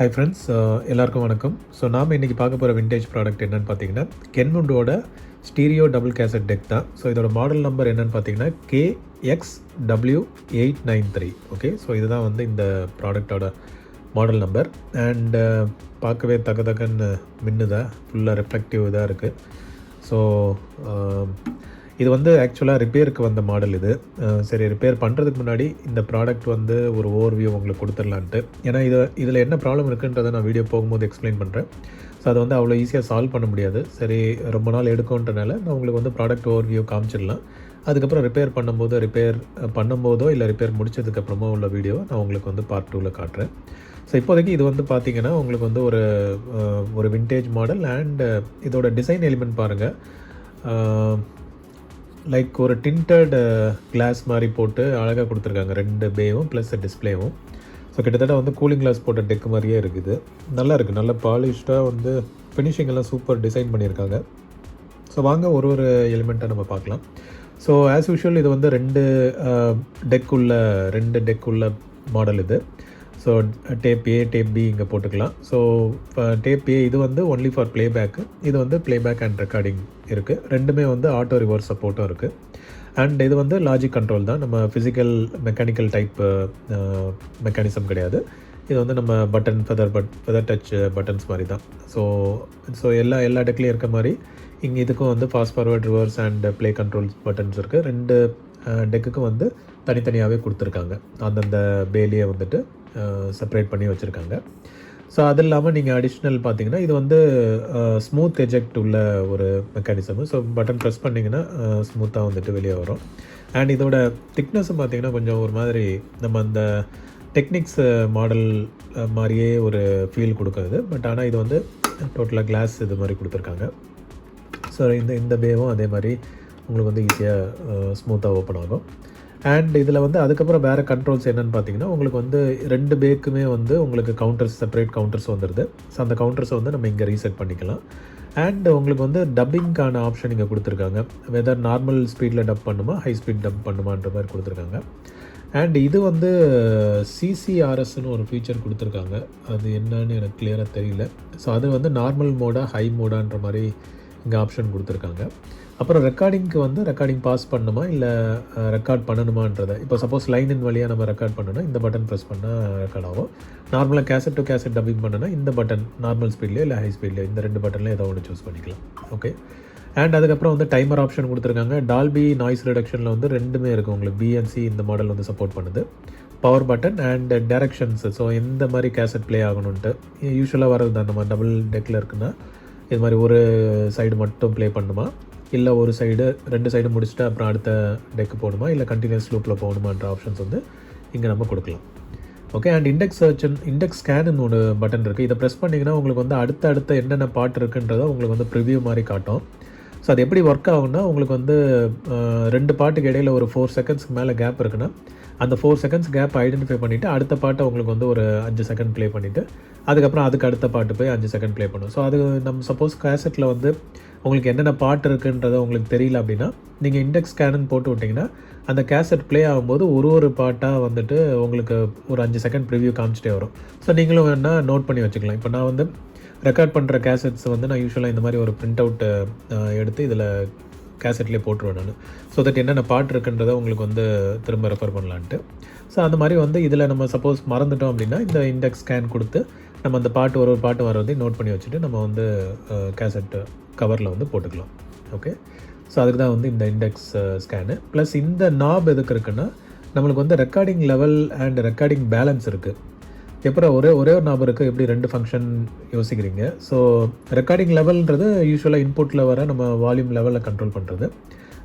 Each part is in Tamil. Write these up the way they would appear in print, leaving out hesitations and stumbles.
ஹாய் ஃப்ரெண்ட்ஸ், எல்லாருக்கும் வணக்கம். ஸோ நாம் இன்றைக்கி பார்க்க போகிற விண்டேஜ் ப்ராடக்ட் என்னென்னு பார்த்தீங்கன்னா கென்வுட்டோட ஸ்டீரியோ டபுள் கேசட் டெக் தான். ஸோ இதோட மாடல் நம்பர் என்னென்னு பார்த்தீங்கன்னா KX-W893. ஓகே, ஸோ இதுதான் வந்து இந்த ப்ராடக்டோட மாடல் நம்பர். அண்ட் பார்க்கவே தக்கன்னு மின்னுதா, ஃபுல்லாக ரிஃப்ளெக்டிவ் இதாக இருக்குது. ஸோ இது வந்து ஆக்சுவலாக ரிப்பேருக்கு வந்த மாடல் இது. சரி, ரிப்பேர் பண்ணுறதுக்கு முன்னாடி இந்த ப்ராடக்ட் வந்து ஒரு ஓவர்வியூ உங்களுக்கு கொடுத்துடலான்ட்டு. ஏன்னா இதில் என்ன ப்ராப்ளம் இருக்குன்றதை நான் வீடியோ போகும்போது எக்ஸ்பிளைன் பண்ணுறேன். ஸோ அதை வந்து அவ்வளோ ஈஸியாக சால்வ் பண்ண முடியாது. சரி, ரொம்ப நாள் எடுக்கும்ன்றனால நான் உங்களுக்கு வந்து ப்ராடக்ட் ஓவர்வியூ காமிச்சிடலாம். அதுக்கப்புறம் ரிப்பேர் பண்ணும்போதோ இல்லை ரிப்பேர் முடிச்சதுக்கப்புறமோ உள்ள வீடியோ நான் உங்களுக்கு வந்து பார்ட் 2ல் காட்டுறேன். ஸோ இப்போதைக்கு இது வந்து பார்த்திங்கன்னா உங்களுக்கு வந்து ஒரு விண்டேஜ் மாடல். அண்ட் இதோட டிசைன் எலிமெண்ட் பாருங்கள், லைக் ஒரு டிண்டட் கிளாஸ் மாதிரி போட்டு அழகாக கொடுத்துருக்காங்க. 2 பேவும் ப்ளஸ் டிஸ்பிளேவும். ஸோ கிட்டத்தட்ட வந்து கூலிங் கிளாஸ் போட்ட டெக் மாதிரியே இருக்குது. நல்லா இருக்குது, நல்ல பாலிஷ்டாக வந்து ஃபினிஷிங் எல்லாம் சூப்பர் டிசைன் பண்ணியிருக்காங்க. ஸோ வாங்க ஒரு எலிமெண்ட்டாக நம்ம பார்க்கலாம். ஸோ ஆஸ் யூஷுவல் இது வந்து 2 டெக் உள்ள மாடல் இது. ஸோ டேப் ஏ, டேப் பி இங்கே போட்டுக்கலாம். ஸோ டேப் ஏ இது வந்து ஒன்லி ஃபார் ப்ளேபேக்கு, இது வந்து ப்ளேபேக் அண்ட் ரெக்கார்டிங் இருக்குது. ரெண்டுமே வந்து ஆட்டோ ரிவர்ஸ் சப்போர்ட்டும் இருக்குது. அண்ட் இது வந்து லாஜிக் கண்ட்ரோல் தான், நம்ம ஃபிசிக்கல் மெக்கானிக்கல் டைப் மெக்கானிசம் கிடையாது. இது வந்து நம்ம ஃபெதர் டச் பட்டன்ஸ் மாதிரி தான். ஸோ எல்லா டெக்லேயும் இருக்க மாதிரி இங்கே இதுக்கும் வந்து fast forward, reverse and play controls buttons இருக்குது. 2 டெக்குக்கும் வந்து தனித்தனியாகவே கொடுத்துருக்காங்க. அந்தந்த பேலியை வந்துட்டு செப்பரேட் பண்ணி வச்சுருக்காங்க. ஸோ அது இல்லாமல் நீங்கள் அடிஷ்னல் பார்த்தீங்கன்னா இது வந்து ஸ்மூத் எஜெக்ட் உள்ள ஒரு மெக்கானிசம். ஸோ பட்டன் ப்ரெஸ் பண்ணிங்கன்னா ஸ்மூத்தாக வந்துட்டு வெளியே வரும். அண்ட் இதோட திக்னஸும் பார்த்தீங்கன்னா கொஞ்சம் ஒரு மாதிரி நம்ம அந்த டெக்னிக்ஸ் மாடல் மாதிரியே ஒரு ஃபீல் கொடுக்குறது. பட் ஆனால் இது வந்து டோட்டலாக கிளாஸ் இது மாதிரி கொடுத்துருக்காங்க. ஸோ இந்த பேவும் அதே மாதிரி உங்களுக்கு வந்து ஈஸியாக ஸ்மூத்தாக ஓப்பன் ஆகும். அண்ட் இதில் வந்து அதுக்கப்புறம் வேறு கண்ட்ரோல்ஸ் என்னென்னு பார்த்தீங்கன்னா உங்களுக்கு வந்து 2 பேக்குமே வந்து உங்களுக்கு செப்பரேட் கவுண்டர்ஸ் வந்துடுது. ஸோ அந்த கவுண்டர்ஸை வந்து நம்ம இங்கே ரீசெட் பண்ணிக்கலாம். அண்ட் உங்களுக்கு வந்து டப்பிங்க்கான ஆப்ஷன் இங்கே கொடுத்துருக்காங்க. வெதர் நார்மல் ஸ்பீடில் டப் பண்ணுமா, ஹை ஸ்பீட் டப் பண்ணுமான்ற மாதிரி கொடுத்துருக்காங்க. அண்ட் இது வந்து சிசிஆர்எஸ்ன்னு ஒரு ஃபீச்சர் கொடுத்துருக்காங்க. அது என்னன்னு எனக்கு கிளியராக தெரியல. ஸோ அது வந்து நார்மல் மோடா, ஹை மோடான்ற மாதிரி இங்கே ஆப்ஷன் கொடுத்துருக்காங்க. அப்புறம் ரெக்கார்டிங் பாஸ் பண்ணணுமா இல்லை ரெக்கார்ட் பண்ணணுமான்றதை, இப்போ சப்போஸ் லைனின் வழியாக நம்ம ரெக்கார்ட் பண்ணணும்னா இந்த பட்டன் ப்ரெஸ் பண்ணால் ரெக்கார்ட் ஆகும். நார்மலாக கேசட் டு கேசட் டப்பிங் பண்ணனா இந்த பட்டன் நார்மல் ஸ்பீட்லேயோ இல்லை ஹை ஸ்பீட்லேயோ இந்த 2 பட்டனில் ஏதோ ஒன்று சூஸ் பண்ணிக்கலாம். ஓகே. அண்ட் அதுக்கப்புறம் வந்து டைமர் ஆப்ஷன் கொடுத்துருக்காங்க. டால்பி நாய்ஸ் ரிடக்ஷனில் வந்து 2மே இருக்குது உங்களுக்கு. பிஎன்சி இந்த மாடல் வந்து சப்போர்ட் பண்ணுது. Power button and directions. So எந்த மாதிரி கேசட் ப்ளே ஆகணுன்ட்டு யூஸ்வலாக வரது தான். நம்ம டபுள் டெக்கில் இருக்குன்னா இது மாதிரி ஒரு சைடு மட்டும் ப்ளே பண்ணுமா, இல்லை ஒரு சைடு 2 சைடு முடிச்சுட்டு அப்புறம் அடுத்த டெக்கு போகணுமா, இல்லை கண்டினியூஸ் லூப்பில் போகணுமான்ற ஆப்ஷன்ஸ் வந்து இங்கே நம்ம கொடுக்கலாம். ஓகே. அண்ட் இண்டெக்ஸ் ஸ்கேனுன்னு ஒரு பட்டன் இருக்குது. இதை ப்ரெஸ் பண்ணிங்கன்னா உங்களுக்கு வந்து அடுத்த என்னென்ன பாட்டு இருக்குன்றதை உங்களுக்கு வந்து ப்ரிவ்யூ மாதிரி காட்டும். ஸோ அது எப்படி ஒர்க் ஆகும்னா உங்களுக்கு வந்து 2 பாட்டுக்கு இடையில் ஒரு 4 செகண்ட்ஸ்க்கு மேலே கேப் இருக்குன்னா அந்த 4 செகண்ட்ஸ் கேப் ஐடென்டிஃபை பண்ணிவிட்டு அடுத்த பாட்டை உங்களுக்கு வந்து ஒரு 5 செகண்ட் ப்ளே பண்ணிவிட்டு அதுக்கப்புறம் அதுக்கு அடுத்த பாட்டு போய் 5 செகண்ட் ப்ளே பண்ணும். ஸோ அது நம்ம சப்போஸ் கேசட்டில் வந்து உங்களுக்கு என்னென்ன பாட்டு இருக்குன்றதை உங்களுக்கு தெரியல அப்படின்னா நீங்கள் இண்டெக்ஸ் ஸ்கேனுன்னு போட்டு விட்டிங்கன்னா அந்த கேசட் ப்ளே ஆகும்போது ஒரு பாட்டாக வந்துட்டு உங்களுக்கு ஒரு 5 செகண்ட் ப்ரிவ்யூ காமிச்சிட்டே வரும். ஸோ நீங்களும் வேணால் நோட் பண்ணி வச்சுக்கலாம். இப்போ நான் வந்து ரெக்கார்ட் பண்ணுற கேசட்ஸ் வந்து நான் யூஸ்வலாக இந்த மாதிரி ஒரு பிரிண்ட் அவுட் எடுத்து இதில் கேசட்லேயே போட்டுருவேன் நான். ஸோ தட் என்னென்ன பாட்டு இருக்குன்றதை உங்களுக்கு வந்து திரும்ப ரெஃபர் பண்ணலான்ட்டு. ஸோ அந்த மாதிரி வந்து இதில் நம்ம சப்போஸ் மறந்துட்டோம் அப்படின்னா இந்த இண்டெக்ஸ் ஸ்கேன் கொடுத்து நம்ம அந்த பாட்டு ஒரு பாட்டு வரதையும் நோட் பண்ணி வச்சுட்டு நம்ம வந்து கேசட் கவரில் வந்து போட்டுக்கலாம். ஓகே. ஸோ அதுக்கு தான் வந்து இந்த இண்டெக்ஸ் ஸ்கேனு. ப்ளஸ் இந்த நாப் எதுக்கு இருக்குன்னா நம்மளுக்கு வந்து recording level and recording balance இருக்குது. எப்பறம் ஒரே ஒரு நாப் இருக்குது, எப்படி 2 ஃபங்க்ஷன் யோசிக்கிறீங்க. ஸோ ரெக்கார்டிங் லெவல்ன்றது யூஸ்வலாக இன்புட்டில் வர நம்ம வால்யூம் லெவலில் கண்ட்ரோல் பண்ணுறது.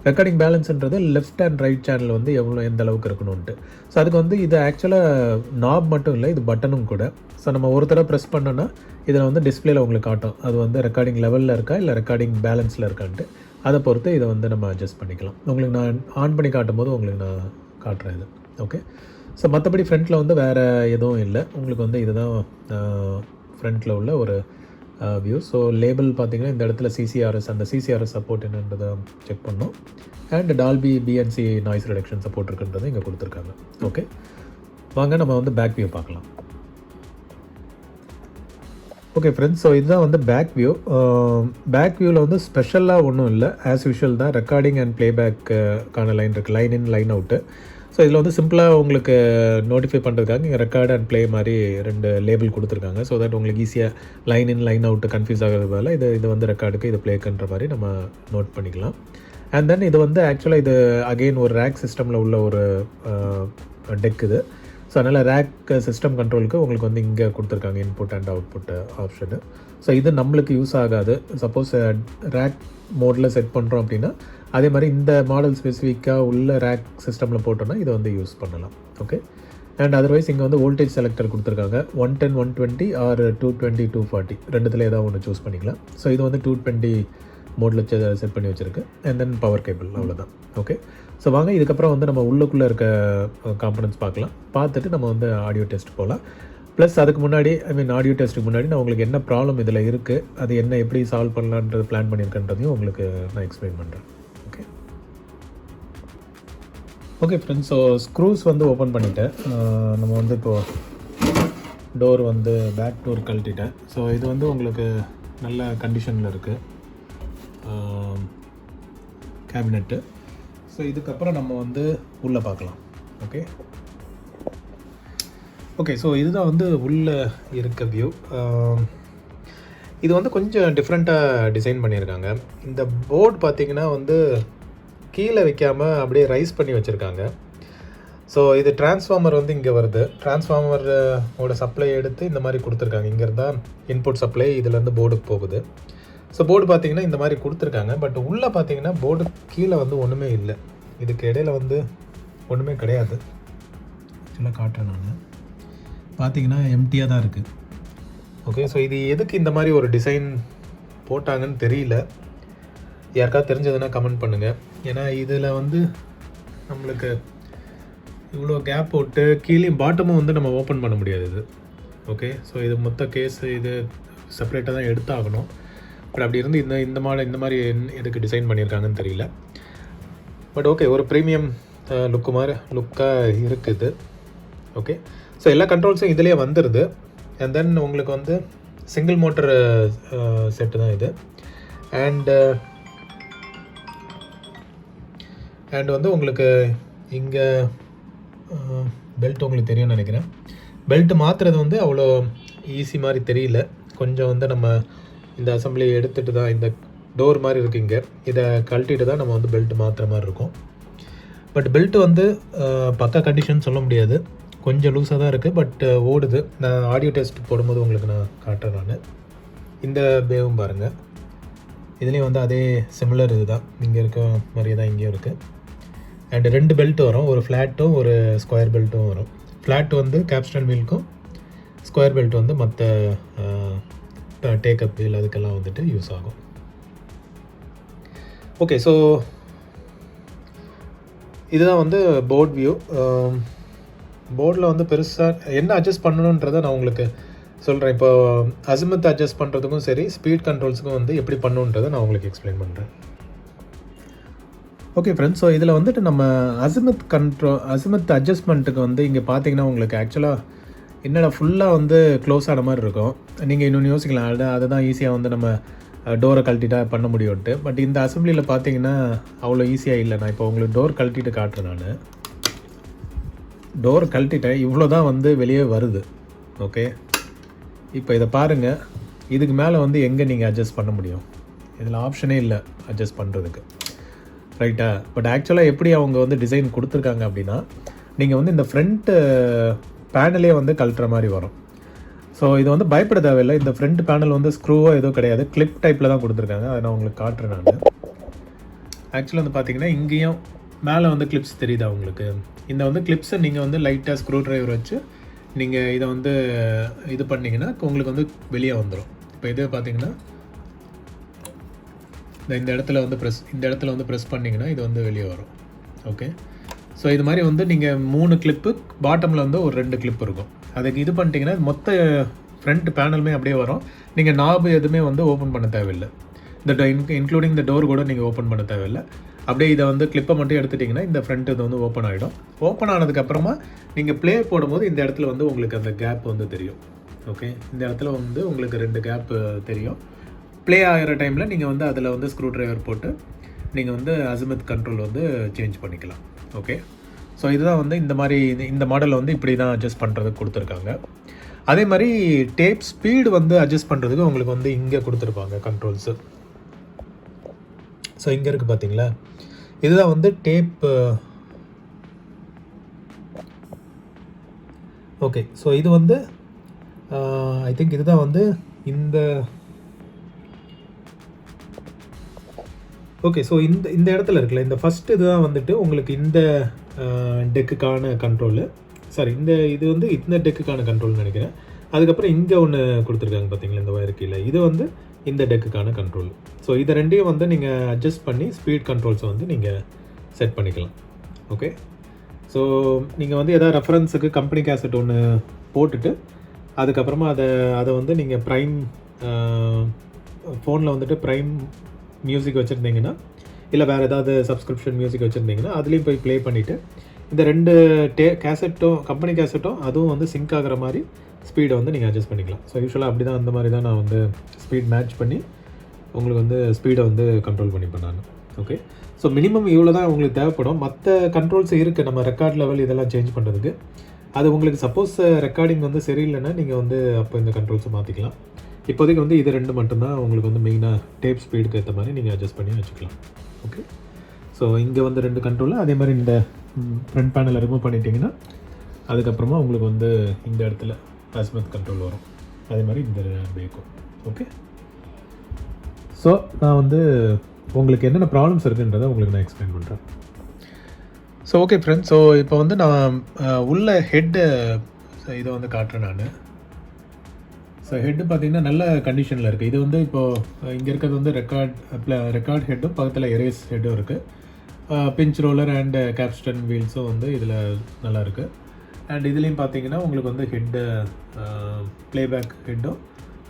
ரெக்கார்டிங் பேலன்ஸ்ன்றது லெஃப்ட் அண்ட் ரைட் சேனல் வந்து எந்த அளவுக்கு இருக்கணும்ன்ட்டு. ஸோ அதுக்கு வந்து இது ஆக்சுவலாக நாப் மட்டும் இல்லை, இது பட்டனும் கூட. ஸோ நம்ம ஒரு தடவை ப்ரெஸ் பண்ணோன்னா இதில் வந்து டிஸ்பிளேல உங்களுக்கு காட்டும் அது வந்து ரெக்கார்டிங் லெவலில் இருக்கா இல்லை ரெக்கார்டிங் பேலன்ஸில் இருக்கான்ட்டு. அதை பொறுத்து இதை வந்து நம்ம அட்ஜஸ்ட் பண்ணிக்கலாம். உங்களுக்கு நான் ஆன் பண்ணி காட்டும் போது உங்களுக்கு நான் காட்டுறேன் இது. ஓகே. ஸோ மற்றபடி ஃப்ரண்ட்டில் வந்து வேறு எதுவும் இல்லை. உங்களுக்கு வந்து இதுதான் ஃப்ரண்ட்டில் உள்ள ஒரு வியூ. ஸோ லேபிள் பார்த்தீங்கன்னா இந்த இடத்துல சிசிஆர்எஸ் சப்போர்ட் என்னன்றதை செக் பண்ணோம். And Dolby BNC noise reduction support இருக்குன்றதை இங்கே கொடுத்துருக்காங்க. ஓகே. வாங்க நம்ம வந்து பேக் வியூ பார்க்கலாம். ஓகே ஃப்ரெண்ட்ஸ், ஸோ இதுதான் வந்து பேக் வியூ. பேக் வியூவில் வந்து ஸ்பெஷலாக ஒன்றும் இல்லை, ஆஸ் யூஷுவல் தான். ரெக்கார்டிங் அண்ட் ப்ளேபேக்கான லைன் இருக்குது, line in line out. So இதில் வந்து சிம்பிளாக உங்களுக்கு நோட்டிஃபை பண்ணுறதுக்காக இங்கே ரெக்கார்ட் அண்ட் ப்ளே மாதிரி 2 லேபிள் கொடுத்துருக்காங்க. ஸோ தட் உங்களுக்கு ஈஸியாக line in line out confuse ஆகிறது பதில் இது வந்து ரெக்கார்டுக்கு, இது ப்ளேக்குன்ற மாதிரி நம்ம நோட் பண்ணிக்கலாம். அண்ட் தென் இது வந்து ஆக்சுவலாக இது அகெயின் ஒரு ரேக் சிஸ்டமில் உள்ள ஒரு டெக் இது. ஸோ அதனால் ரேக் சிஸ்டம் கண்ட்ரோலுக்கு உங்களுக்கு வந்து இங்கே கொடுத்துருக்காங்க input and output option. So இது நம்மளுக்கு யூஸ் ஆகாது. சப்போஸ் ரேக் மோடில் செட் பண்ணுறோம் அப்படின்னா அதே மாதிரி இந்த மாடல் ஸ்பெசிஃபிக்காக உள்ள ரேக் சிஸ்டமில் போட்டோன்னா இதை வந்து யூஸ் பண்ணலாம். ஓகே. அண்ட் அதர்வைஸ் இங்கே வந்து வோல்டேஜ் செலக்டர் கொடுத்துருக்காங்க. 110, 120 ஆர் 220, 240 ரெண்டுத்தில் ஏதாவது ஒன்று சூஸ் பண்ணிக்கலாம். ஸோ இது வந்து 220 மோடில் செட் பண்ணி வச்சுருக்கு. அண்ட் தென் பவர் கேபிள், அவ்வளோதான். ஓகே. ஸோ வாங்க இதுக்கப்புறம் வந்து நம்ம உள்ளுக்குள்ளே இருக்க காம்பனன்ட்ஸ் பார்க்கலாம். பார்த்துட்டு நம்ம வந்து ஆடியோ டெஸ்ட் போகலாம். ப்ளஸ் அதுக்கு முன்னாடி ஆடியோ டெஸ்ட்டுக்கு முன்னாடி நான் உங்களுக்கு என்ன ப்ராப்ளம் இதில் இருக்குது, அது என்ன எப்படி சால்வ் பண்ணலான்றது பிளான் பண்ணியிருக்கேன்றதையும் உங்களுக்கு நான் எக்ஸ்பிளைன் பண்ணுறேன். Okay. Okay friends, so screws வந்து ஓப்பன் பண்ணிவிட்டேன். நம்ம வந்து இப்போது டோர் வந்து பேக் டோர் கழட்டிட்டேன். ஸோ இது வந்து உங்களுக்கு நல்ல கண்டிஷனில் இருக்குது கேபினெட்டு. ஸோ இதுக்கப்புறம் நம்ம வந்து உள்ளே பார்க்கலாம். ஓகே. ஓகே, ஸோ இதுதான் வந்து உள்ளே இருக்க வியூ. இது வந்து கொஞ்சம் டிஃப்ரெண்ட்டாக டிசைன் பண்ணியிருக்காங்க. இந்த போர்டு பார்த்திங்கன்னா வந்து கீழே வைக்காமல் அப்படியே ரைஸ் பண்ணி வச்சுருக்காங்க. ஸோ இது டிரான்ஸ்ஃபார்மர் வந்து இங்கே வருது. டிரான்ஸ்ஃபார்மரோட சப்ளை எடுத்து இந்த மாதிரி கொடுத்துருக்காங்க. இங்கே இருந்தால் இன்புட் சப்ளை இதுலேருந்து போர்டுக்கு போகுது. ஸோ போர்டு பார்த்திங்கன்னா இந்த மாதிரி கொடுத்துருக்காங்க. பட் உள்ளே பார்த்திங்கன்னா போர்டு கீழே வந்து ஒன்றுமே இல்லை. இதுக்கு இடையில வந்து ஒன்றுமே கிடையாது. ஆக்சுவலாக காட்டுறேன் நான். பார்த்திங்கன்னா எம்டியாக தான் இருக்குது. ஓகே. ஸோ இது எதுக்கு இந்த மாதிரி ஒரு டிசைன் போட்டாங்கன்னு தெரியல. யாருக்காவது தெரிஞ்சதுன்னா கமெண்ட் பண்ணுங்கள். ஏன்னா இதில் வந்து நம்மளுக்கு இவ்வளோ கேப் போட்டு கீழே பாட்டமும் வந்து நம்ம ஓப்பன் பண்ண முடியாது இது. ஓகே. ஸோ இது மொத்த கேஸ் இது செப்பரேட்டாக தான் எடுத்தாகணும். பட் அப்படி இருந்து இந்த மாதிரி எதுக்கு டிசைன் பண்ணியிருக்காங்கன்னு தெரியல. பட் ஓகே, ஒரு ப்ரீமியம் லுக்காக இருக்குது. ஓகே. ஸோ எல்லா கண்ட்ரோல்ஸும் இதிலே வந்துடுது. அண்ட் தென் உங்களுக்கு வந்து சிங்கிள் மோட்டர் செட்டு தான் இது. அண்ட் வந்து உங்களுக்கு இங்கே பெல்ட் உங்களுக்கு தெரியும்னு நினைக்கிறேன். பெல்ட் மாற்றுறது வந்து அவ்வளோ ஈஸி மாதிரி தெரியல. கொஞ்சம் வந்து நம்ம இந்த அசம்பிளியை எடுத்துகிட்டு தான், இந்த டோர் மாதிரி இருக்குது இங்கே, இதை கழட்டிட்டு தான் நம்ம வந்து பெல்ட் மாற்றுற மாதிரி இருக்கும். பட் பெல்ட் வந்து பக்கா கண்டிஷன் சொல்ல முடியாது, கொஞ்சம் லூஸாக தான் இருக்குது. பட் ஓடுது. நான் ஆடியோ டெஸ்ட் போடும்போது உங்களுக்கு நான் காட்டுறேன். நான் இந்த பேவும் பாருங்கள், இதுலேயும் வந்து அதே சிமிலர் இது தான், இங்கே இருக்க மாதிரியே தான் இங்கேயும் இருக்குது. அண்டு 2 பெல்ட் வரும், ஒரு ஃப்ளாட்டும் ஒரு ஸ்கொயர் பெல்ட்டும் வரும். ஃப்ளாட் வந்து கேப்ஸ்டன் வீலுக்கும், ஸ்கொயர் பெல்ட் வந்து மற்ற டேக்கப் வீல் அதுக்கெல்லாம் வந்துட்டு யூஸ் ஆகும். ஓகே. ஸோ இதுதான் வந்து போர்ட் வியூ. போர்டில் வந்து பெருசாக என்ன அட்ஜஸ்ட் பண்ணணுன்றதை நான் உங்களுக்கு சொல்கிறேன். இப்போ அசிமத் அட்ஜஸ்ட் பண்ணுறதுக்கும் சரி, ஸ்பீட் கண்ட்ரோல்ஸுக்கும் வந்து எப்படி பண்ணணுன்றதை நான் உங்களுக்கு எக்ஸ்பிளைன் பண்ணுறேன். ஓகே ஃப்ரெண்ட்ஸ், ஸோ இதில் வந்துட்டு நம்ம அசிமத் அட்ஜஸ்ட்மெண்ட்டுக்கு வந்து இங்கே பார்த்தீங்கன்னா உங்களுக்கு ஆக்சுவலாக என்னடா ஃபுல்லாக வந்து க்ளோஸ் ஆன மாதிரி இருக்கும். நீங்கள் இன்னொன்று யோசிக்கலாம், அதை தான் ஈஸியாக வந்து நம்ம டோரை கழட்டிட்டா பண்ண முடியும்ட்டு. பட் இந்த அசம்பிளியில் பார்த்தீங்கன்னா அவ்வளோ ஈஸியாக இல்லை. நான் இப்போ உங்களுக்கு டோர் கழட்டிட்டு காட்டுறேன். நான் டோர் கழட்டிட்டேன், இவ்வளோ தான் வந்து வெளியே வருது. ஓகே. இப்போ இதை பாருங்கள், இதுக்கு மேலே வந்து எங்கே நீங்கள் அட்ஜஸ்ட் பண்ண முடியும்? இதில் ஆப்ஷனே இல்லை அட்ஜஸ்ட் பண்ணுறதுக்கு, ரைட்டா? பட் ஆக்சுவலாக எப்படி அவங்க வந்து டிசைன் கொடுத்துருக்காங்க அப்படின்னா, நீங்கள் வந்து இந்த ஃப்ரண்ட்டு பேனலே வந்து கழட்டுற மாதிரி வரும். ஸோ இது வந்து பயப்பட தேவையில்லை. இந்த ஃப்ரண்ட் பேனல் வந்து ஸ்க்ரூவோ எதுவும் கிடையாது, கிளிப் டைப்பில் தான் கொடுத்துருக்காங்க. அதை நான் உங்களுக்கு காட்டுறேன். நான் ஆக்சுவலாக வந்து பார்த்தீங்கன்னா இங்கேயும் மேலே வந்து கிளிப்ஸ் தெரியுதா உங்களுக்கு? இந்த வந்து கிளிப்ஸை நீங்கள் வந்து லைட்டாக ஸ்க்ரூ ட்ரைவர் வச்சு நீங்கள் இதை வந்து இது பண்ணிங்கன்னா உங்களுக்கு வந்து வெளியே வந்துடும். இப்போ இதே பார்த்தீங்கன்னா இந்த இடத்துல வந்து ப்ரெஸ் பண்ணிங்கன்னா இது வந்து வெளியே வரும். ஓகே. ஸோ இது மாதிரி வந்து நீங்கள் 3 கிளிப்பு, பாட்டமில் வந்து ஒரு 2 கிளிப் இருக்கும். அதுக்கு இது பண்ணிட்டீங்கன்னா மொத்த ஃப்ரண்ட் பேனலுமே அப்படியே வரும். நீங்கள் நாபு எதுவுமே வந்து ஓப்பன் பண்ண தேவையில்லை. இந்த இன்க்ளூடிங் இந்த டோர் கூட நீங்கள் ஓப்பன் பண்ண தேவையில்லை. அப்படியே இதை வந்து கிளிப்பை மட்டும் எடுத்துட்டிங்கன்னா இந்த ஃப்ரண்ட் இது வந்து ஓப்பன் ஆகிடும். ஓப்பன் ஆனதுக்கப்புறமா நீங்கள் ப்ளே போடும்போது இந்த இடத்துல வந்து உங்களுக்கு அந்த கேப் வந்து தெரியும். ஓகே, இந்த இடத்துல வந்து உங்களுக்கு 2 கேப் தெரியும். ப்ளே ஆகிற டைமில் நீங்கள் வந்து அதில் வந்து ஸ்க்ரூ ட்ரைவர் போட்டு நீங்கள் வந்து அசிமத் கண்ட்ரோல் வந்து சேஞ்ச் பண்ணிக்கலாம். ஓகே, ஸோ இதுதான் வந்து இந்த மாதிரி இந்த மாடலில் வந்து இப்படி தான் அட்ஜஸ்ட் பண்ணுறதுக்கு கொடுத்துருக்காங்க. அதே மாதிரி டேப் ஸ்பீடு வந்து அட்ஜஸ்ட் பண்ணுறதுக்கு உங்களுக்கு வந்து இங்கே கொடுத்துருப்பாங்க கண்ட்ரோல்ஸு. ஸோ இங்கே இருக்குது பார்த்தீங்களா, இதுதான் வந்து டேப். ஓகே, ஸோ இது வந்து ஐ திங்க் இதுதான் வந்து இந்த ஓகே. ஸோ இந்த இடத்துல இருக்குல்ல, இந்த ஃபஸ்ட் இதுதான் வந்துட்டு உங்களுக்கு இந்த டெக்குக்கான கண்ட்ரோலு. சாரி, இது வந்து இந்த டெக்குக்கான கண்ட்ரோல்னு நினைக்கிறேன். அதுக்கப்புறம் இங்கே ஒன்று கொடுத்துருக்காங்க பார்த்தீங்களா, இந்த வயர் கீழே, இது வந்து இந்த டெக்குக்கான கண்ட்ரோல். ஸோ இதை ரெண்டையும் வந்து நீங்கள் அட்ஜஸ்ட் பண்ணி ஸ்பீட் கண்ட்ரோல்ஸை வந்து நீங்கள் செட் பண்ணிக்கலாம். ஓகே, ஸோ நீங்கள் வந்து எதாவது ரெஃபரன்ஸுக்கு கம்பெனி கேசட் ஒன்று போட்டுட்டு அதுக்கப்புறமா அதை வந்து நீங்கள் ப்ரைம் ஃபோனில் வந்துட்டு ப்ரைம் மியூசிக் வச்சுருந்தீங்கன்னா, இல்லை வேறு ஏதாவது சப்ஸ்கிரிப்ஷன் மியூசிக் வச்சுருந்தீங்கன்னா அதுலேயும் போய் ப்ளே பண்ணிவிட்டு இந்த 2 கேசட்டும் கம்பெனி கேசட்டும் அதுவும் வந்து சிங்க் ஆகிற மாதிரி ஸ்பீடை வந்து நீங்கள் அட்ஜஸ்ட் பண்ணிக்கலாம். ஸோ யூஸ்வலாக அப்படி தான், அந்த மாதிரி தான் நான் வந்து ஸ்பீட் மேட்ச் பண்ணி உங்களுக்கு வந்து ஸ்பீடை வந்து கண்ட்ரோல் பண்ணிப்பேன் நான். ஓகே, ஸோ மினிமம் இவ்வளோ தான் உங்களுக்கு தேவைப்படும். மற்ற கண்ட்ரோல்ஸ் இருக்குது நம்ம ரெக்கார்ட் லெவல் இதெல்லாம் சேஞ்ச் பண்ணுறதுக்கு. அது உங்களுக்கு சப்போஸ் ரெக்கார்டிங் வந்து சரியில்லைன்னா நீங்கள் வந்து அப்போ இந்த கண்ட்ரோல்ஸை மாற்றிக்கலாம். இப்போதைக்கு வந்து இது 2 மட்டும்தான் உங்களுக்கு வந்து மெயினாக டேப் ஸ்பீடுக்கு ஏற்ற மாதிரி நீங்கள் அட்ஜஸ்ட் பண்ணி வச்சுக்கலாம். ஓகே, ஸோ இங்கே வந்து 2 கண்ட்ரோலு. அதே மாதிரி இந்த ஃப்ரண்ட் பேனலை ரிமூவ் பண்ணிட்டீங்கன்னா அதுக்கப்புறமா உங்களுக்கு வந்து இந்த இடத்துல அசிமத் கண்ட்ரோல் வரும். அதே மாதிரி இந்த பேக்கும். ஓகே, ஸோ நான் வந்து உங்களுக்கு என்னென்ன ப்ராப்ளம்ஸ் இருக்குன்றதை உங்களுக்கு நான் எக்ஸ்பிளைன் பண்ணுறேன். ஸோ ஓகே ஃப்ரெண்ட்ஸ், ஸோ இப்போ வந்து நான் உள்ள ஹெட்டு இதை வந்து காட்டுறேன் நான். ஸோ ஹெட்டு பார்த்திங்கன்னா நல்ல கண்டிஷனில் இருக்குது. இது வந்து இப்போது இங்கே இருக்கிறது வந்து ரெக்கார்ட் ஹெட்டும் பக்கத்தில் எரேஸ் ஹெட்டும் இருக்குது. பிஞ்ச் ரோலர் அண்ட் கேப்ஸ்டன் வீல்ஸும் வந்து இதில் நல்லா இருக்குது. அண்ட் இதுலேயும் பார்த்தீங்கன்னா உங்களுக்கு வந்து ஹெட்டு ப்ளேபேக் ஹெட்டும்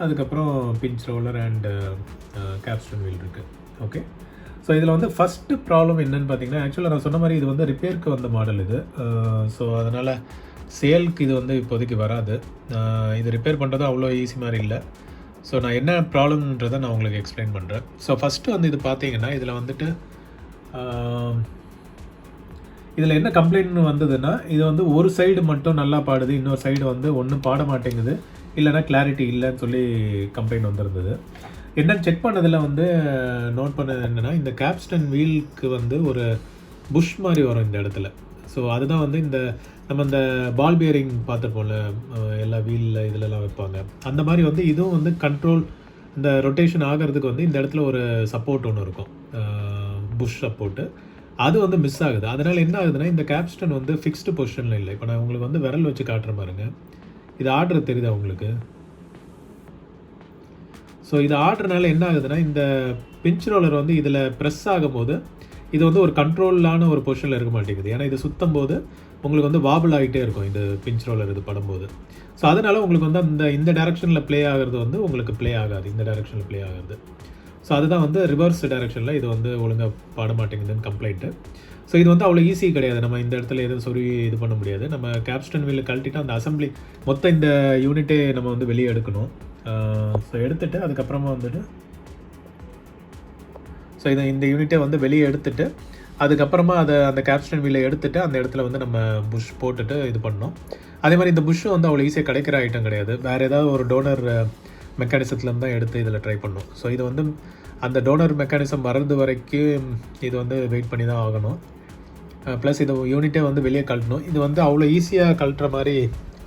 அதுக்கப்புறம் பிஞ்ச் ரோலர் அண்ட் கேப்ஸ்டன் வீல் இருக்குது. ஓகே, ஸோ இதில் வந்து ஃபஸ்ட்டு ப்ராப்ளம் என்னென்னு பார்த்தீங்கன்னா, ஆக்சுவலாக நான் சொன்ன மாதிரி இது வந்து ரிப்பேருக்கு வந்த மாடல் இது. ஸோ அதனால் சேலுக்கு இது வந்து இப்போதைக்கு வராது. இது ரிப்பேர் பண்ணுறது அவ்வளோ ஈஸி மாதிரி இல்லை. ஸோ நான் என்ன ப்ராப்ளம்ன்றதை நான் உங்களுக்கு எக்ஸ்பிளைன் பண்ணுறேன். ஸோ ஃபஸ்ட்டு வந்து இது பார்த்தீங்கன்னா இதில் வந்துட்டு இதில் என்ன கம்ப்ளைண்ட் வந்ததுன்னா, இது வந்து ஒரு சைடு மட்டும் நல்லா பாடுது, இன்னொரு சைடு வந்து ஒன்றும் பாட மாட்டேங்குது, இல்லைனா கிளாரிட்டி இல்லைன்னு சொல்லி கம்ப்ளைண்ட் வந்திருந்தது. என்னன்னு செக் பண்ணதில் வந்து நோட் பண்ணது என்னென்னா, இந்த கேப்ஸ்டன் வீலுக்கு வந்து ஒரு புஷ் மாதிரி வரும் இந்த இடத்துல. ஸோ அதுதான் வந்து நம்ம இந்த பால் பியரிங் பார்த்துருப்போம்ல, எல்லா வீலில் இதிலலாம் வைப்பாங்க, அந்த மாதிரி வந்து இதுவும் வந்து கண்ட்ரோல் இந்த ரொட்டேஷன் ஆகிறதுக்கு வந்து இந்த இடத்துல ஒரு சப்போர்ட் ஒன்று இருக்கும், புஷ் சப்போர்ட்டு. அது வந்து மிஸ் ஆகுது. அதனால் என்ன ஆகுதுன்னா, இந்த கேப்ஸ்டன் வந்து ஃபிக்ஸ்டு பொசிஷனில் இல்லை. இப்போ நான் உங்களுக்கு வந்து விரல் வச்சு காட்டுற பாருங்க, இது ஆர்டர் தெரியுதா உங்களுக்கு? ஸோ இது ஆர்டர்னால என்ன ஆகுதுன்னா, இந்த பிஞ்ச் ரோலர் வந்து இதில் ப்ரெஸ் ஆகும்போது இது வந்து ஒரு கண்ட்ரோலான ஒரு பொசிஷனில் இருக்க மாட்டேங்குது. ஏன்னா இது சுத்தம் போது உங்களுக்கு வந்து வாபிள் ஆகிட்டே இருக்கும் இந்த பிஞ்ச் ரோலர் இது படும்போது. ஸோ அதனால் உங்களுக்கு வந்து இந்த டைரெக்ஷனில் ப்ளே ஆகிறது வந்து உங்களுக்கு ப்ளே ஆகாது, இந்த டைரெக்ஷனில் ப்ளே ஆகாது. ஸோ அதுதான் வந்து ரிவர்ஸ் டைரெக்ஷனில் இது வந்து ஒழுங்காக பாட மாட்டேங்குதுன்னு கம்ப்ளைண்ட்டு. ஸோ இது வந்து அவ்வளோ ஈஸி கிடையாது. நம்ம இந்த இடத்துல எதுவும் சொல்லி இது பண்ண முடியாது. நம்ம கேப்ஸ்டன் வீல் கழட்டிட்டு அந்த அசம்பிளி மொத்தம் இந்த யூனிட்டே நம்ம வந்து வெளியே எடுக்கணும். ஸோ எடுத்துகிட்டு அதுக்கப்புறமா வந்துட்டு ஸோ இந்த யூனிட்டை வந்து வெளியே எடுத்துகிட்டு அதுக்கப்புறமா அந்த கேப்ஸ்டன் வீலை எடுத்துகிட்டு அந்த இடத்துல வந்து நம்ம புஷ் போட்டுட்டு இது பண்ணோம். அதே மாதிரி இந்த புஷ்ஷு வந்து அவ்வளோ ஈஸியாக கிடைக்கிற ஐட்டம் கிடையாது. வேறு ஏதாவது ஒரு டோனர் மெக்கானிசத்துலேருந்து தான் எடுத்து இதில் ட்ரை பண்ணோம். ஸோ இது வந்து அந்த டோனர் மெக்கானிசம் வர்றது வரைக்கும் இது வந்து வெயிட் பண்ணி தான் ஆகணும். ப்ளஸ் இது யூனிட்டே வந்து வெளியே கழட்டணும். இது வந்து அவ்வளோ ஈஸியாக கழட்டுற மாதிரி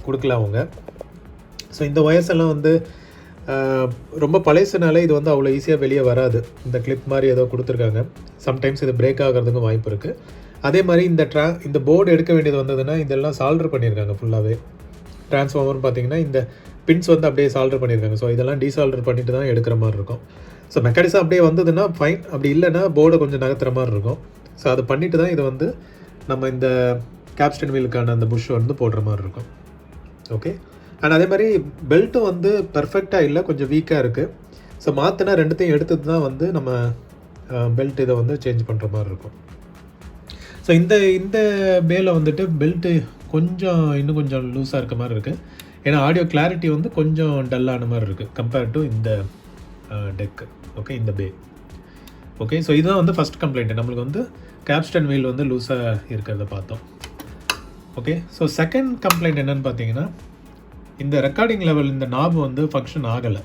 கொடுக்கல அவங்க. ஸோ இந்த ஒயர்ஸ் எல்லாம் வந்து ரொம்ப பழையசுனால இது வந்து அவ்வளோ ஈஸியாக வெளியே வராது. இந்த கிளிப் மாதிரி ஏதோ கொடுத்துருக்காங்க. சம்டைம்ஸ் இது பிரேக் ஆகிறதுக்கும் வாய்ப்பு இருக்குது. அதே மாதிரி இந்த போர்டு எடுக்க வேண்டியது வந்ததுன்னா இதெல்லாம் சால்டர் பண்ணியிருக்காங்க ஃபுல்லாகவே. ட்ரான்ஸ்ஃபார்மர்னு பார்த்தீங்கன்னா இந்த பின்ஸ் வந்து அப்படியே சால்டர் பண்ணியிருக்காங்க. ஸோ இதெல்லாம் டீசால்டர் பண்ணிட்டு தான் எடுக்கிற மாதிரி இருக்கும். ஸோ மெக்கானிசம் அப்படியே வந்ததுன்னா ஃபைன், அப்படி இல்லைன்னா போர்டை கொஞ்சம் நகர்த்துற மாதிரி இருக்கும். ஸோ அதை பண்ணிவிட்டு தான் இதை வந்து நம்ம இந்த கேப்ஸ்டன் வீலுக்கான அந்த புஷ் வந்து போடுற மாதிரி இருக்கும். ஓகே, அண்ட் அதே மாதிரி பெல்ட்டும் வந்து பர்ஃபெக்டாக இல்லை, கொஞ்சம் வீக்காக இருக்குது. ஸோ மாற்றினா ரெண்டுத்தையும் எடுத்தது தான் வந்து நம்ம பெல்ட் இதை வந்து சேஞ்ச் பண்ணுற மாதிரி இருக்கும். ஸோ இந்த பேல வந்துட்டு பெல்ட்டு இன்னும் கொஞ்சம் லூஸாக இருக்க மாதிரி இருக்குது. ஏன்னா ஆடியோ கிளாரிட்டி வந்து கொஞ்சம் டல்லான மாதிரி இருக்குது கம்பேர்ட் டு இந்த டெக்கு. ஓகே, இந்த பே. ஓகே, ஸோ இதுதான் வந்து ஃபஸ்ட் கம்ப்ளைண்ட். நம்மளுக்கு வந்து கேப்ஸ்டன் வீல் வந்து லூஸாக இருக்கிறத பார்த்தோம். ஓகே, ஸோ செகண்ட் கம்ப்ளைண்ட் என்னென்னு பார்த்தீங்கன்னா, இந்த ரெக்கார்டிங் லெவல் இந்த நாப் வந்து ஃபங்க்ஷன் ஆகலை.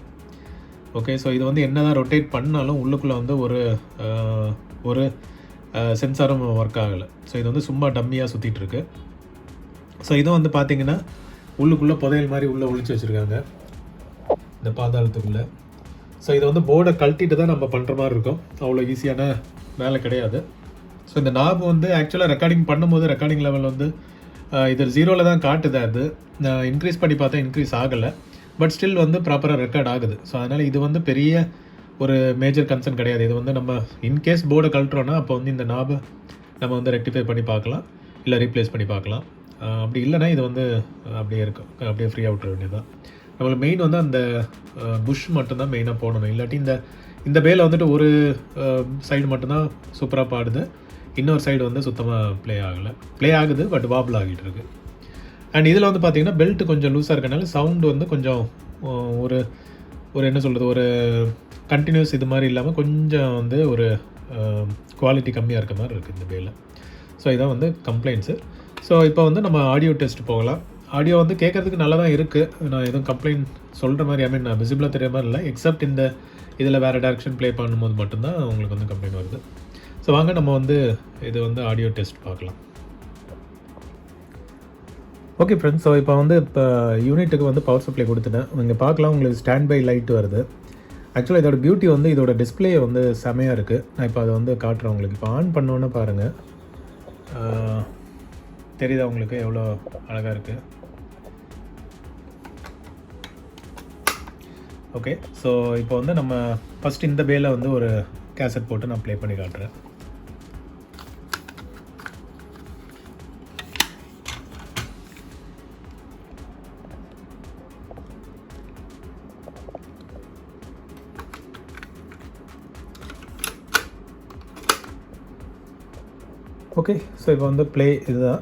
ஓகே, ஸோ இது வந்து என்ன தான் ரொட்டேட் பண்ணாலும் உள்ளுக்குள்ளே வந்து ஒரு சென்சாரும் ஒர்க் ஆகலை. ஸோ இது வந்து சும்மா டம்மியாக சுற்றிட்டுருக்கு. ஸோ இதுவும் வந்து பார்த்திங்கன்னா உள்ளுக்குள்ளே புதையல் மாதிரி உள்ளே ஒழிச்சு வச்சுருக்காங்க இந்த பாதாளத்துக்குள்ளே. ஸோ இதை வந்து போர்டை கழட்டிட்டு தான் நம்ம பண்ணுற மாதிரி இருக்கும். அவ்வளோ ஈஸியான வேலை கிடையாது. ஸோ இந்த நாப் வந்து ஆக்சுவலாக ரெக்கார்டிங் பண்ணும்போது ரெக்கார்டிங் லெவல் வந்து இது 0ல் தான் காட்டுது. அது இன்க்ரீஸ் பண்ணி பார்த்தா இன்க்ரீஸ் ஆகலை, பட் ஸ்டில் வந்து ப்ராப்பராக ரெக்கார்ட் ஆகுது. ஸோ அதனால் இது வந்து பெரிய ஒரு மேஜர் கன்சர்ன் கிடையாது. இது வந்து நம்ம இன்கேஸ் போர்டை கழட்டுறோன்னா அப்போ வந்து இந்த நாபை நம்ம வந்து ரெக்டிஃபை பண்ணி பார்க்கலாம், இல்லை ரீப்ளேஸ் பண்ணி பார்க்கலாம். அப்படி இல்லைனா இது வந்து அப்படியே இருக்கும், அப்படியே ஃப்ரீயாக விட்டுற வேண்டியதுதான். நம்மளுக்கு மெயின் வந்து அந்த புஷ் மட்டும்தான் மெயினாக போடணும். இல்லாட்டி இந்த பேல வந்துட்டு ஒரு சைடு மட்டும்தான் சூப்பராக பாடுது, இன்னொரு சைடு வந்து சுத்தமாக ப்ளே ஆகுது, பட் வாபிள் ஆகிட்டு இருக்கு. அண்ட் இதில் வந்து பார்த்திங்கன்னா பெல்ட் கொஞ்சம் லூஸாக இருக்கனால சவுண்டு வந்து கொஞ்சம் ஒரு என்ன சொல்கிறது, ஒரு கண்டினியூஸ் இது மாதிரி இல்லாமல் கொஞ்சம் வந்து ஒரு குவாலிட்டி கம்மியாக இருக்க மாதிரி இருக்குது இந்த பேல. ஸோ இதான் வந்து கம்ப்ளைண்ட்ஸு. ஸோ இப்போ வந்து நம்ம ஆடியோ டெஸ்ட் போகலாம். ஆடியோ வந்து கேட்குறதுக்கு நல்லா தான் இருக்குது. நான் எதுவும் கம்ப்ளைண்ட் சொல்கிற மாதிரி நான் விசிபிளாக தெரிய மாதிரி இல்லை, எக்ஸப்ட் இதில் வேறு டேரக்ஷன் ப்ளே பண்ணும்போது மட்டும்தான் உங்களுக்கு வந்து கம்ப்ளைண்ட் வருது. ஸோ வாங்க நம்ம வந்து இது வந்து ஆடியோ டெஸ்ட் பார்க்கலாம். ஓகே ஃப்ரெண்ட்ஸ், ஸோ இப்போ யூனிட்டுக்கு வந்து பவர் சப்ளை கொடுத்துட்டேன். நீங்கள் பார்க்கலாம், உங்களுக்கு ஸ்டாண்ட் பை லைட் வருது. ஆக்சுவலாக இதோட பியூட்டி வந்து இதோட டிஸ்பிளே வந்து செமையாக இருக்குது. நான் இப்போ அதை வந்து காட்டுறேன் உங்களுக்கு. இப்போ ஆன் பண்ணோன்னு பாருங்கள், தெரியுதா உங்களுக்கு எவ்வளோ அழகாக இருக்குது. ஓகே, ஸோ இப்போ வந்து நம்ம ஃபஸ்ட் இந்த பேல வந்து ஒரு கேசட் போட்டு நான் ப்ளே பண்ணி காட்டுறேன். ஓகே, ஸோ இப்போ வந்து ப்ளே இதுதான்.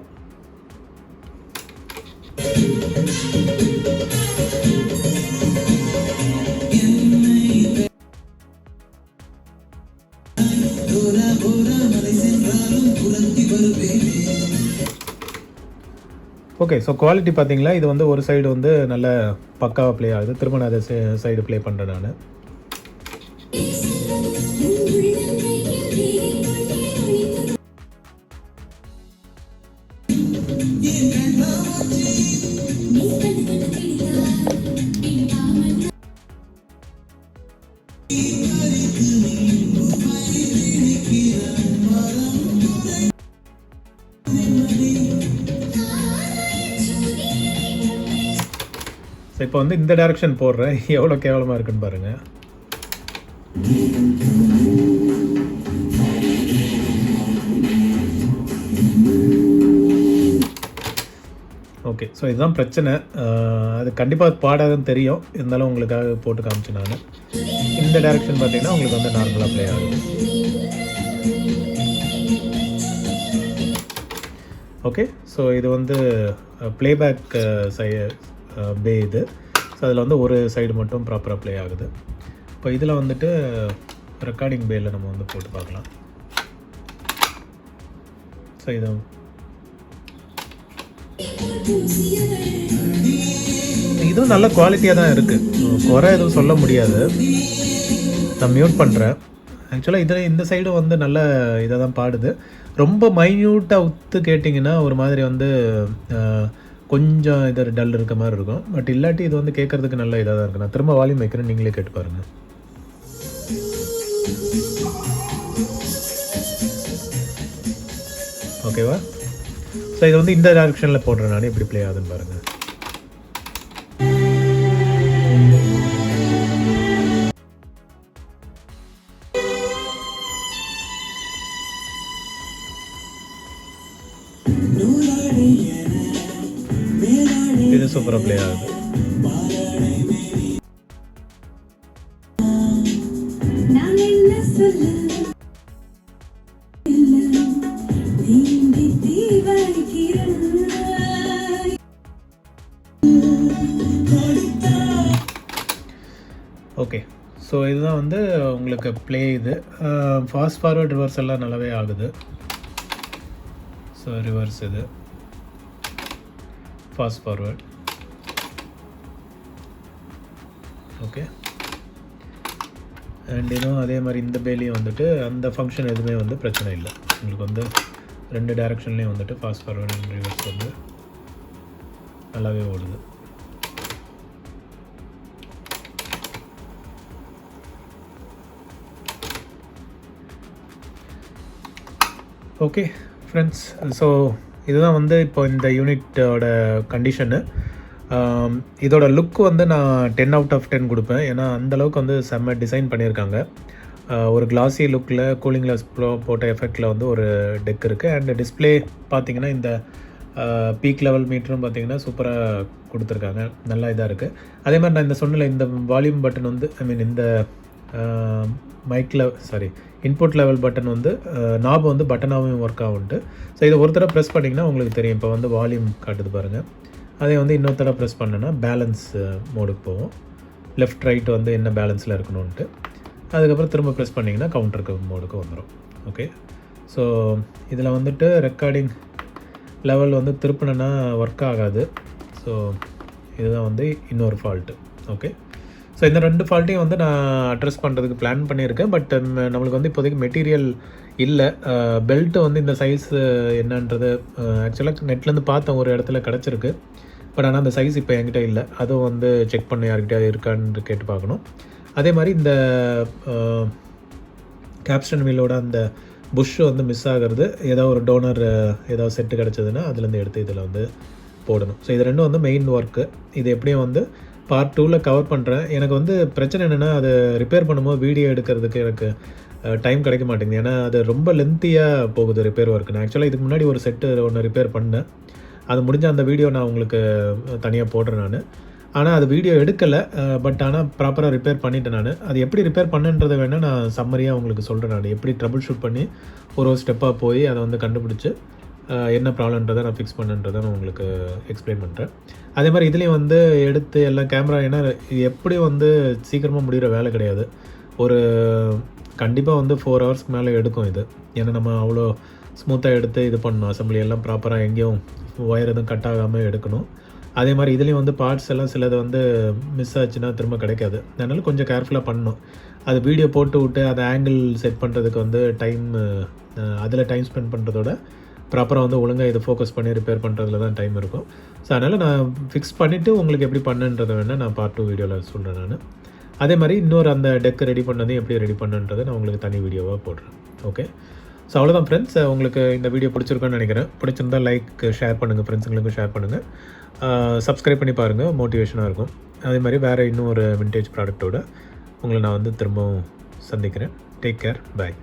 ஓகே, ஸோ குவாலிட்டி பார்த்தீங்களா, இது வந்து ஒரு சைடு வந்து நல்ல பக்காவாக ப்ளே ஆகுது. திரும்ப நான் அதை சைடு ப்ளே பண்ணுறேன் நான். இப்போ வந்து இந்த டைரக்ஷன் போடுறேன், எவ்வளோ கேவலமாக இருக்குன்னு பாருங்கள். ஓகே, ஸோ இதுதான் பிரச்சனை. அது கண்டிப்பாக பாடாதுன்னு தெரியும், இருந்தாலும் உங்களுக்காக போட்டு காமிச்சு நான். இந்த டைரக்ஷன் பார்த்தீங்கன்னா உங்களுக்கு வந்து நார்மலாக ப்ளே ஆகுது. ஓகே, ஸோ இது வந்து ப்ளேபேக் பே இது. ஸோ அதில் வந்து ஒரு சைடு மட்டும் ப்ராப்பராக ப்ளே ஆகுது. இப்போ இதில் வந்துட்டு ரெக்கார்டிங் பேயில் நம்ம வந்து போட்டு பார்க்கலாம். ஸோ இதுவும் நல்ல குவாலிட்டியாக தான் இருக்குது, குறை எதுவும் சொல்ல முடியாது. நான் மியூட் பண்ணுறேன். ஆக்சுவலாக இந்த சைடும் வந்து நல்ல இதை தான் பாடுது. ரொம்ப மைன்யூட்டாக உத்து கேட்டிங்கன்னா ஒரு மாதிரி வந்து கொஞ்சம் இது டல் இருக்க மாதிரி இருக்கும். பட் இல்லாட்டி இது வந்து கேட்குறதுக்கு நல்ல இதாக தான் இருக்குது. நான் திரும்ப வால்யூம் வைக்கிறேன், நீங்களே கேட்டு பாருங்கள். ஓகேவா? ஸோ இது வந்து இந்த டைரக்ஷனில் போடுறேன் நான், எப்படி ப்ளே ஆகுதுன்னு பாருங்கள். இது சூப்பராக ப்ளே ஆகுது. ஸோ இதுதான் வந்து உங்களுக்கு ப்ளே இது. ஃபாஸ்ட் ஃபார்வர்ட் ரிவர்ஸ் எல்லாம் நல்லாவே ஆகுது. ஸோ ரிவர்ஸ் இது, ஃபாஸ்ட் ஃபார்வர்ட். ஓகே, அண்ட் இதுவும் அதே மாதிரி இந்த பேலையும் வந்துட்டு அந்த ஃபங்க்ஷன் எதுவுமே வந்து பிரச்சனை இல்லை. உங்களுக்கு வந்து 2 டைரக்ஷன்லேயும் வந்துட்டு ஃபாஸ்ட் ஃபார்வர்ட் அண்ட் ரிவர்ஸ் வந்து நல்லாவே ஓடுது. ஓகே ஃப்ரெண்ட்ஸ், ஸோ இதுதான் வந்து இப்போ இந்த யூனிட்டோட கண்டிஷனு. இதோட லுக் வந்து நான் 10 out of 10 கொடுப்பேன். ஏன்னா அந்தளவுக்கு வந்து செம்ம டிசைன் பண்ணியிருக்காங்க. ஒரு கிளாஸி லுக்கில் கூலிங் கிளாஸ் போட்ட எஃபெக்டில் வந்து ஒரு டெக் இருக்குது. அண்ட் டிஸ்பிளே பார்த்திங்கன்னா இந்த பீக் லெவல் மீட்டரும் பார்த்திங்கன்னா சூப்பராக கொடுத்துருக்காங்க, நல்லா இதாக இருக்குது. அதே மாதிரி நான் இந்த சொன்னல இந்த வால்யூம் பட்டன் வந்து இந்த இன்புட் லெவல் பட்டன் வந்து நாப் வந்து பட்டனாகவும் ஒர்க் ஆகும்ட்டு. ஸோ இதை ஒரு தடவை ப்ரெஸ் பண்ணிங்கன்னா உங்களுக்கு தெரியும். இப்போ வந்து வால்யூம் காட்டுது பாருங்கள். அதே வந்து இன்னொரு தடவை ப்ரெஸ் பண்ணேன்னா பேலன்ஸ் மோடுக்கு போகும். லெஃப்ட் ரைட் வந்து என்ன பேலன்ஸில் இருக்கணும்ன்ட்டு. அதுக்கப்புறம் திரும்ப ப்ரெஸ் பண்ணிங்கன்னா கவுண்டருக்கு மோடுக்கு வந்துடும். ஓகே, ஸோ இதில் வந்துட்டு ரெக்கார்டிங் லெவல் வந்து திருப்பினா ஒர்க் ஆகாது. ஸோ இதுதான் வந்து இன்னொரு ஃபால்ட்டு. ஓகே, ஸோ இந்த 2 ஃபால்ட்டையும் வந்து நான் அட்ரஸ் பண்ணுறதுக்கு பிளான் பண்ணியிருக்கேன். பட் நம்மளுக்கு வந்து இப்போதைக்கு மெட்டீரியல் இல்லை. பெல்ட்டு வந்து இந்த சைஸ் என்னன்றது ஆக்சுவலாக நெட்லேருந்து பார்த்தேன், ஒரு இடத்துல கிடச்சிருக்கு. பட் ஆனால் அந்த சைஸ் இப்போ என்கிட்ட இல்லை. அதுவும் வந்து செக் பண்ண யார்கிட்ட இருக்கான்னு கேட்டு பார்க்கணும். அதே மாதிரி இந்த கேப்ஸ்டன் வீலோட அந்த புஷ் வந்து மிஸ் ஆகிறது, ஏதோ ஒரு டோனர் ஏதாவது செட்டு கிடச்சதுன்னா அதுலேருந்து எடுத்து இதில் வந்து போடணும். ஸோ இது 2 வந்து மெயின் ஒர்க்கு. இது எப்படியும் வந்து பார்ட் 2ல் கவர் பண்ணுறேன். எனக்கு வந்து பிரச்சனை என்னென்னா, அது ரிப்பேர் பண்ணும்போது வீடியோ எடுக்கிறதுக்கு எனக்கு டைம் கிடைக்க மாட்டேங்குது. ஏன்னா அது ரொம்ப லென்த்தியாக போகுது ரிப்பேர் ஒர்க்கு. நான் ஆக்சுவலாக இதுக்கு முன்னாடி ஒரு செட்டு ஒன்று ரிப்பேர் பண்ணேன். அது முடிஞ்ச அந்த வீடியோ நான் உங்களுக்கு தனியாக போடுறேன் நான். ஆனால் அது வீடியோ எடுக்கலை. பட் ஆனால் ப்ராப்பராக ரிப்பேர் பண்ணிட்டேன் நான். அது எப்படி ரிப்பேர் பண்ணுன்றதை வேணால் நான் சம்மரியாக உங்களுக்கு சொல்கிறேன். நான் எப்படி ட்ரபிள் ஷூட் பண்ணி ஒரு ஸ்டெப்பாக போய் அதை வந்து கண்டுபிடிச்சி என்ன ப்ராப்ளம்ன்றதை நான் ஃபிக்ஸ் பண்ணுன்றதை நான் உங்களுக்கு எக்ஸ்பிளைன் பண்ணுறேன். அதே மாதிரி இதுலேயும் வந்து எடுத்து எல்லாம் கேமரா, ஏன்னா எப்படி வந்து சீக்கிரமாக முடிகிற வேலை கிடையாது. ஒரு கண்டிப்பாக வந்து 4 ஹவர்ஸ்க்கு மேலே எடுக்கும் இது. ஏன்னா நம்ம அவ்வளோ ஸ்மூத்தாக எடுத்து இது பண்ணணும். அசம்பிளி எல்லாம் ப்ராப்பராக எங்கேயும் ஒயர் எதுவும் கட் ஆகாமல் எடுக்கணும். அதே மாதிரி இதுலேயும் வந்து பார்ட்ஸ் எல்லாம் சிலது வந்து மிஸ் ஆச்சுன்னா திரும்ப கிடைக்காது. அதனால் கொஞ்சம் கேர்ஃபுல்லாக பண்ணணும். அது வீடியோ போட்டு விட்டு அதை ஆங்கிள் செட் பண்ணுறதுக்கு வந்து அதில் டைம் ஸ்பெண்ட் பண்ணுறதோட ப்ராப்பராக வந்து ஒழுங்காக இதை ஃபோக்கஸ் பண்ணி ரிப்பேர் பண்ணுறதுல தான் டைம் இருக்கும். ஸோ அதனால் நான் ஃபிக்ஸ் பண்ணிவிட்டு உங்களுக்கு எப்படி பண்ணுன்றதை வேணால் நான் பார்ட் 2 வீடியோவில் சொல்கிறேன் நான். அதே மாதிரி இன்னொரு அந்த டெக் ரெடி பண்ணதையும் எப்படி ரெடி பண்ணுன்றதை நான் உங்களுக்கு தனி வீடியோவாக போடுறேன். ஓகே, ஸோ அவ்வளோதான் ஃப்ரெண்ட்ஸ். உங்களுக்கு இந்த வீடியோ பிடிச்சிருக்குன்னு நினைக்கிறேன். பிடிச்சிருந்தால் லைக் ஷேர் பண்ணுங்கள், ஃப்ரெண்ட்ஸுங்களுக்கும் ஷேர் பண்ணுங்கள். சப்ஸ்கிரைப் பண்ணி பாருங்கள், மோட்டிவேஷனாக இருக்கும். அதே மாதிரி வேறு இன்னும் ஒரு விண்டேஜ் ப்ராடக்ட்டோட உங்களை நான் வந்து திரும்பவும் சந்திக்கிறேன். டேக் கேர், பாய்.